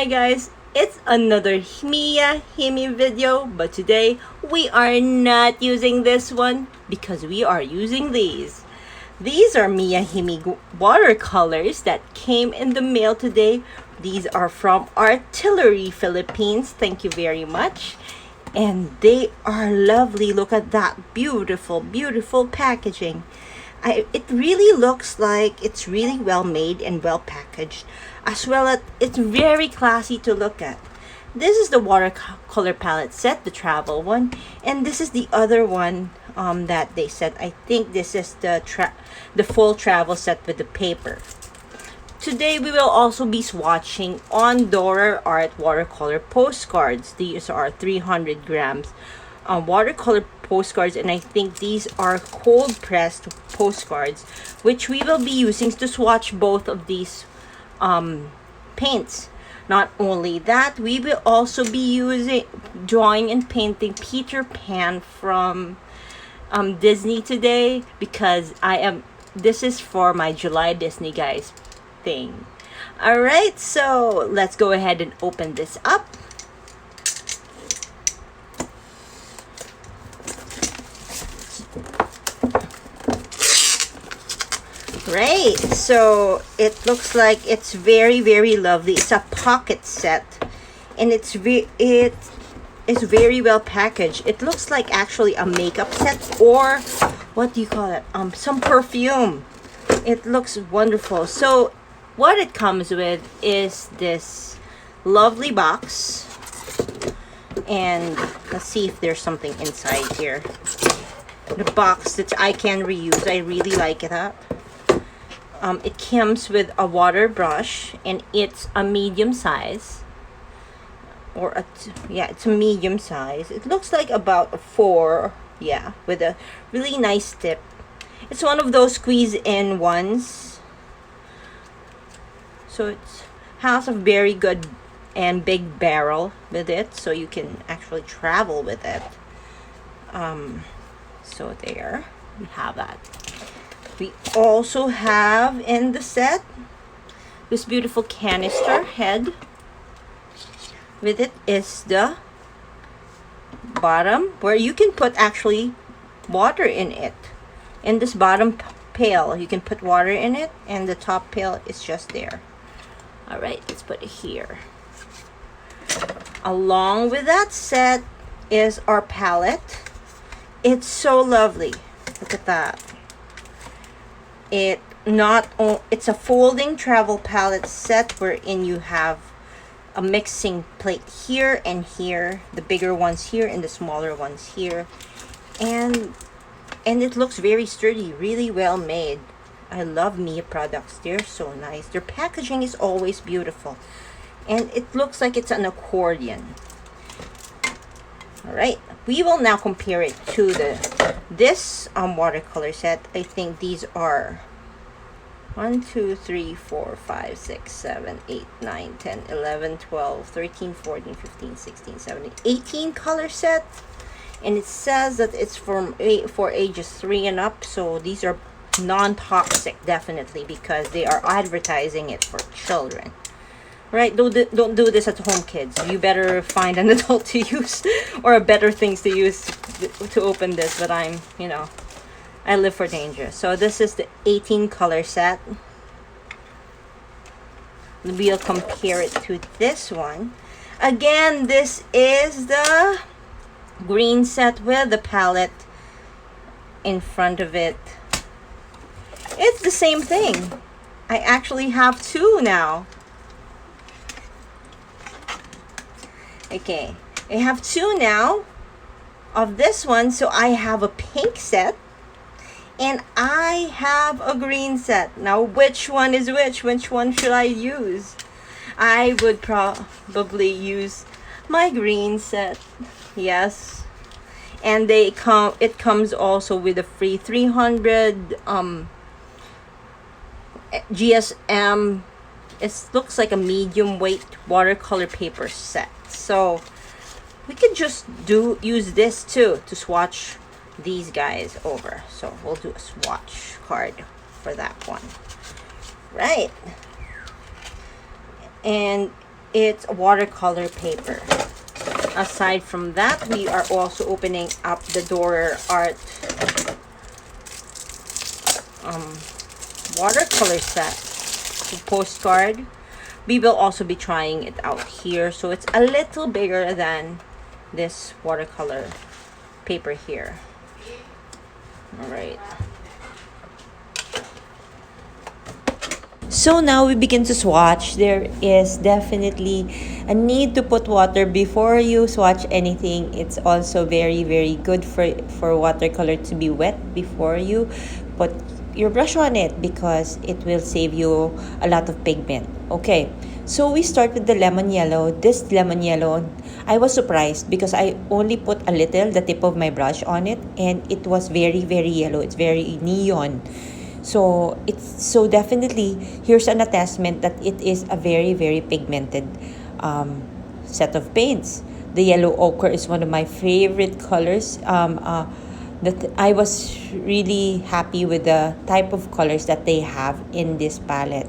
Hi guys, it's another Miya Himi video, but today we are not using this one because we are using these. These are Miya Himi watercolors that came in the mail today. These are from Artillery Philippines. Thank you very much. And they are lovely. Look at that beautiful, beautiful packaging. It really looks like it's really well made and well packaged, as well as it's very classy to look at. This is the watercolor palette set, the travel one, and this is the other one that they said. I think this is the full travel set with the paper. Today we will also be swatching on Dorer Art watercolor postcards. These are 300 grams watercolor postcards, and I think these are cold pressed postcards, which we will be using to swatch both of these paints. Not only that, we will also be using drawing and painting Peter Pan from Disney today, because this is for my July Disney guys thing. All right, so let's go ahead and open this up. Right, so it looks like it's very, very lovely. It's a pocket set, and it's very well packaged. It looks like actually a makeup set, or what do you call it? Some perfume. It looks wonderful. So what it comes with is this lovely box, and let's see if there's something inside here. The box that I can reuse. I really like it up. It comes with a water brush, and it's a medium size, it's a medium size. It looks like about a 4, with a really nice tip. It's one of those squeeze-in ones, so it has a very good and big barrel with it, so you can actually travel with it. So there we have that. We also have in the set this beautiful canister head. With it is the bottom, where you can put actually water in it. In this bottom pail, you can put water in it, and the top pail is just there. All right, let's put it here. Along with that set is our palette. It's so lovely. Look at that. It's a folding travel palette set, wherein you have a mixing plate here and here, the bigger ones here and the smaller ones here, and it looks very sturdy, really well made. I love Miya products. They're so nice. Their packaging is always beautiful, and it looks like it's an accordion. All right, we will now compare it to this watercolor set. I think these are 1, 2, 3, 4, 5, 6, 7, 8, 9, 10, 11, 12, 13, 14, 15, 16, 17, 18 color set. And it says that it's for ages 3 and up. So these are non-toxic, definitely, because they are advertising it for children. Right? Don't do this at home, kids. You better find an adult to use, or better things to use to open this. But I live for danger. So this is the 18 color set. We'll compare it to this one. Again, this is the green set with the palette in front of it. It's the same thing. I actually have 2 now. Okay, I have 2 now of this one. So I have a pink set, and I have a green set. Now, which one is which? Which one should I use? I would probably use my green set. Yes. And it comes also with a free 300 GSM. It looks like a medium weight watercolor paper set. So we could just use this too to swatch these guys over. So we'll do a swatch card for that one. Right. And it's watercolor paper. Aside from that, we are also opening up the Dorer art watercolor set, postcard. We will also be trying it out here, so it's a little bigger than this watercolor paper here. All right. So now we begin to swatch. There is definitely a need to put water before you swatch anything. It's also very, very good for watercolor to be wet before you put your brush on it, because it will save you a lot of pigment. Okay, so we start with the lemon yellow. This lemon yellow, I was surprised because I only put a little, the tip of my brush on it, and it was very, very yellow. It's very neon. So definitely, here's an attestment that it is a very, very pigmented set of paints. The yellow ochre is one of my favorite colors. That I was really happy with the type of colors that they have in this palette.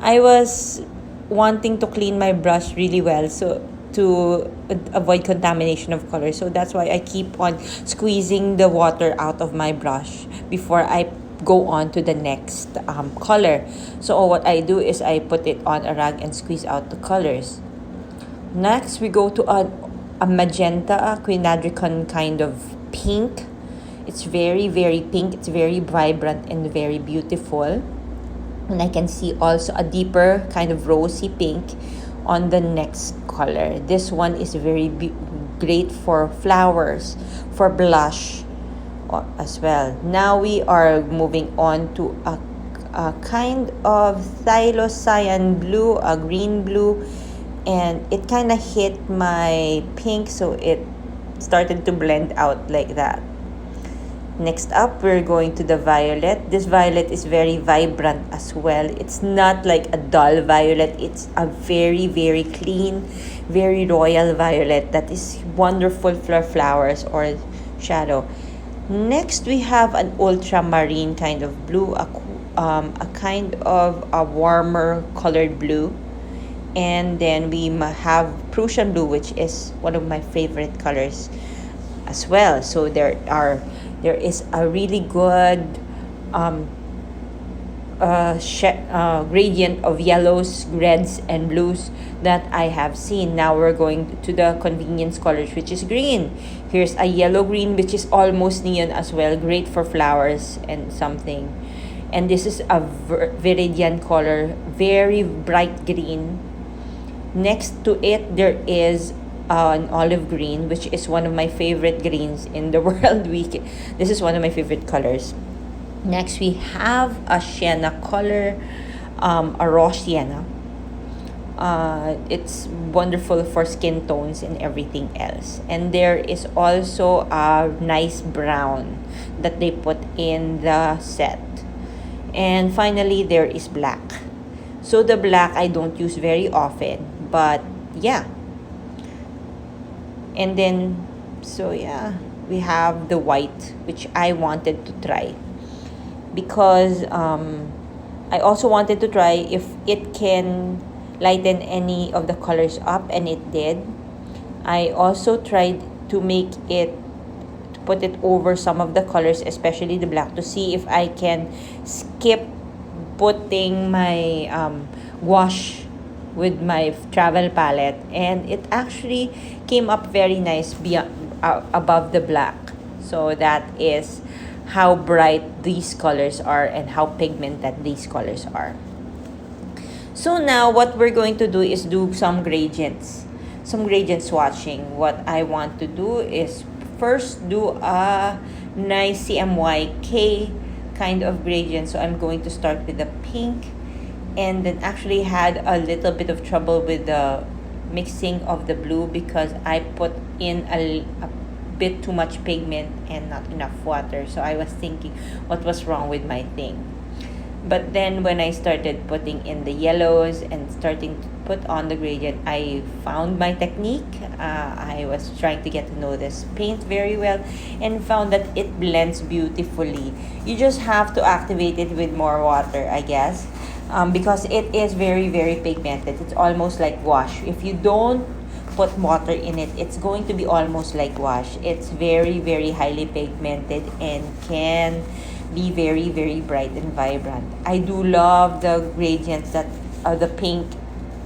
I was wanting to clean my brush really well, so to avoid contamination of color. So that's why I keep on squeezing the water out of my brush before I go on to the next color. So what I do is I put it on a rag and squeeze out the colors. Next, we go to a magenta, a quinadricon kind of pink. It's very, very pink. It's very vibrant and very beautiful. And I can see also a deeper kind of rosy pink on the next color. This one is very great for flowers, for blush as well. Now we are moving on to a kind of cyan blue, a green blue, and it kind of hit my pink, so it started to blend out like that. Next up, we're going to the violet. This violet is very vibrant as well. It's not like a dull violet. It's a very, very clean, very royal violet that is wonderful for flowers or shadow. Next, we have an ultramarine kind of blue, a kind of a warmer colored blue. And then we have Prussian blue, which is one of my favorite colors as well. So there is a really good gradient of yellows, reds, and blues that I have seen. Now we're going to the convenience colors, which is green. Here's a yellow green, which is almost neon as well, great for flowers and something. And this is a viridian color, very bright green. Next to it, there is an olive green, which is one of my favorite greens in the world. This is one of my favorite colors. Next, we have a sienna color, a raw sienna. It's wonderful for skin tones and everything else. And there is also a nice brown that they put in the set. And finally, there is black. So the black I don't use very often, but yeah. And then, so yeah, we have the white, which I wanted to try. Because I also wanted to try if it can lighten any of the colors up, and it did. I also tried to make it, to put it over some of the colors, especially the black, to see if I can skip putting my wash with my travel palette, and it actually came up very nice above the black. So that is how bright these colors are and how pigmented these colors are. So now what we're going to do is do some gradient swatching. What I want to do is first do a nice CMYK kind of gradient. So I'm going to start with the pink, and then actually had a little bit of trouble with the mixing of the blue because I put in a bit too much pigment and not enough water. So I was thinking what was wrong with my thing. But then when I started putting in the yellows and starting to put on the gradient, I found my technique. I was trying to get to know this paint very well and found that it blends beautifully. You just have to activate it with more water, I guess. because it is very, very pigmented. It's almost like wash. If you don't put water in it, it's going to be almost like wash. It's very, very highly pigmented and can be very, very bright and vibrant. I do love the gradients that the pink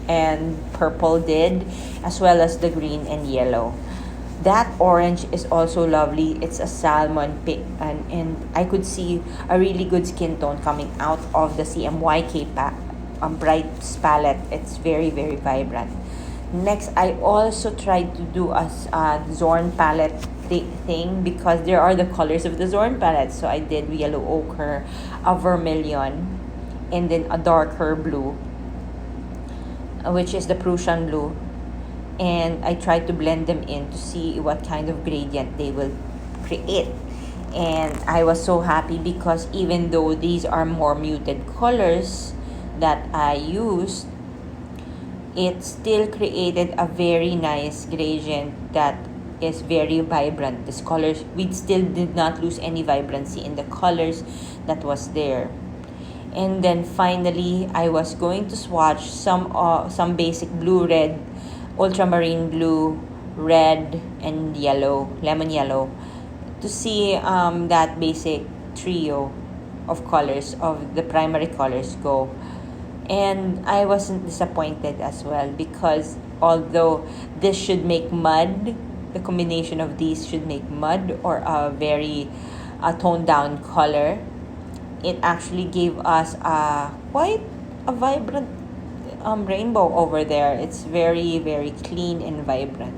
and purple did, as well as the green and yellow. That orange is also lovely. It's a salmon pink, and I could see a really good skin tone coming out of the CMYK Brights palette. It's very, very vibrant. Next, I also tried to do a Zorn palette thing, because there are the colors of the Zorn palette. So I did yellow ochre, a vermilion, and then a darker blue, which is the Prussian blue. And I tried to blend them in to see what kind of gradient they will create. And I was so happy, because even though these are more muted colors that I used, it still created a very nice gradient that is very vibrant. These colors, we still did not lose any vibrancy in the colors that was there. And then finally, I was going to swatch some basic blue, red, ultramarine blue, red, and yellow, lemon yellow, to see that basic trio of colors, of the primary colors, go. And I wasn't disappointed as well, because although this should make mud, the combination of these should make mud or a very toned down color, it actually gave us quite a vibrant rainbow over there. It's very, very clean and vibrant.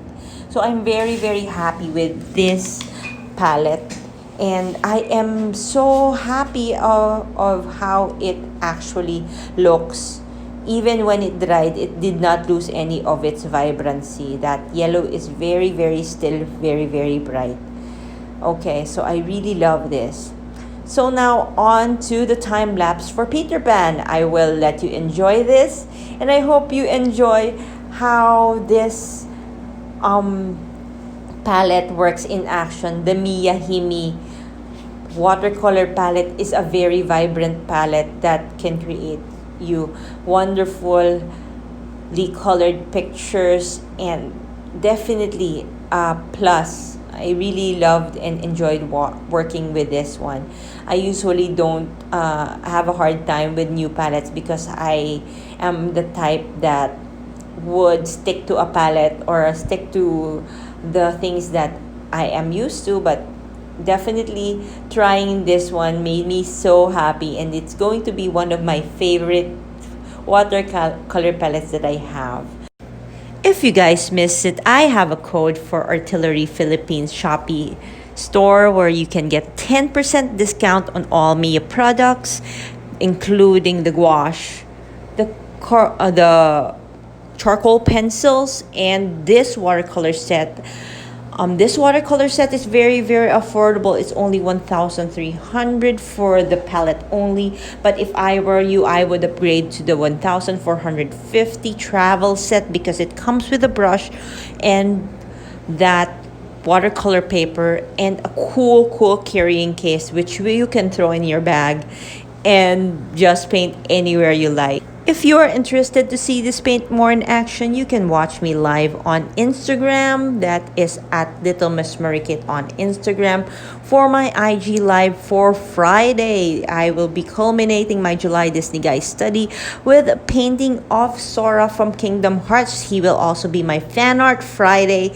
So I'm very, very happy with this palette, and I am so happy of how it actually looks. Even when it dried, it did not lose any of its vibrancy. That yellow is very, very still very, very bright. Okay, so I really love this. So now on to the time lapse for Peter Pan. I will let you enjoy this, and I hope you enjoy how this palette works in action. The Miya Himi watercolor palette is a very vibrant palette that can create you wonderfully colored pictures, and definitely plus. I really loved and enjoyed working with this one. I usually don't have a hard time with new palettes, because I am the type that would stick to a palette or stick to the things that I am used to. But definitely trying this one made me so happy, and it's going to be one of my favorite watercolor palettes that I have. If you guys missed it, I have a code for Artillery Philippines Shoppee store, where you can get 10% discount on all Miya products, including the gouache, the charcoal pencils, and this watercolor set. This watercolor set is very, very affordable. It's only 1,300 for the palette only. But if I were you, I would upgrade to the 1,450 travel set, because it comes with a brush and that watercolor paper and a cool carrying case, which you can throw in your bag and just paint anywhere you like. If you are interested to see this paint more in action, you can watch me live on Instagram. That is at Little Miss Marikit on Instagram for my IG live for Friday. I will be culminating my July Disney Guys study with a painting of Sora from Kingdom Hearts. He will also be my fan art Friday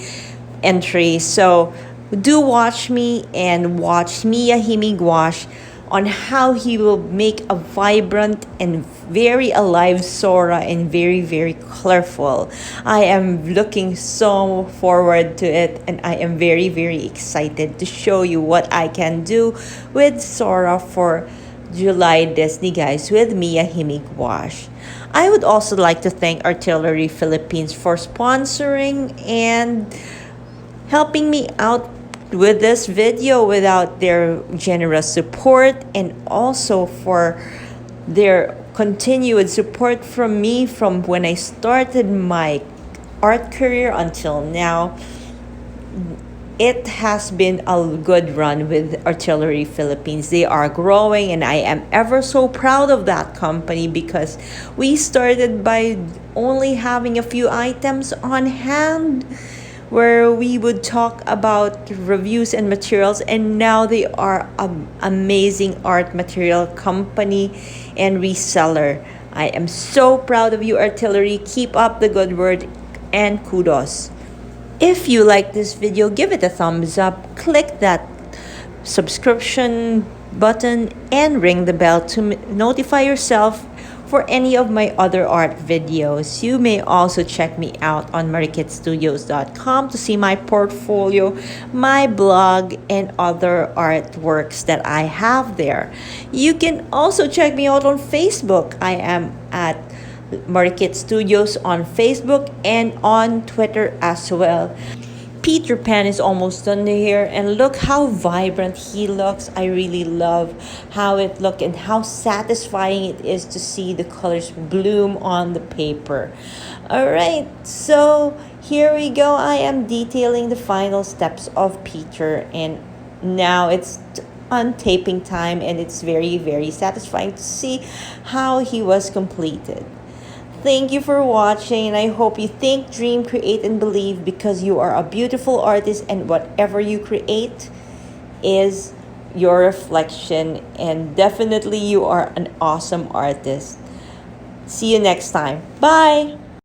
entry. So do watch me and watch Miya Himi Gouache on how he will make a vibrant and very alive Sora, and very, very colorful. I am looking so forward to it, and I am very, very excited to show you what I can do with Sora for July Disney Guys with Miya Himi Gouache. I would also like to thank Artillery Philippines for sponsoring and helping me out with this video. Without their generous support, and also for their continued support from me from when I started my art career until now, it has been a good run with Artillery Philippines. They are growing, and I am ever so proud of that company because we started by only having a few items on hand where we would talk about reviews and materials, and now they are an amazing art material company and reseller. I am so proud of you, Artillery. Keep up the good work and kudos. If you like this video, give it a thumbs up, click that subscription button, and ring the bell to notify yourself for any of my other art videos. You may also check me out on marikitstudios.com to see my portfolio, my blog, and other artworks that I have there. You can also check me out on Facebook. I am at Marikit Studios on Facebook and on Twitter as well. Peter Pan is almost done here, and look how vibrant he looks. I really love how it looks and how satisfying it is to see the colors bloom on the paper. Alright, so here we go. I am detailing the final steps of Peter, and now it's untaping time, and it's very, very satisfying to see how he was completed. Thank you for watching, and I hope you think, dream, create, and believe, because you are a beautiful artist, and whatever you create is your reflection, and definitely you are an awesome artist. See you next time. Bye!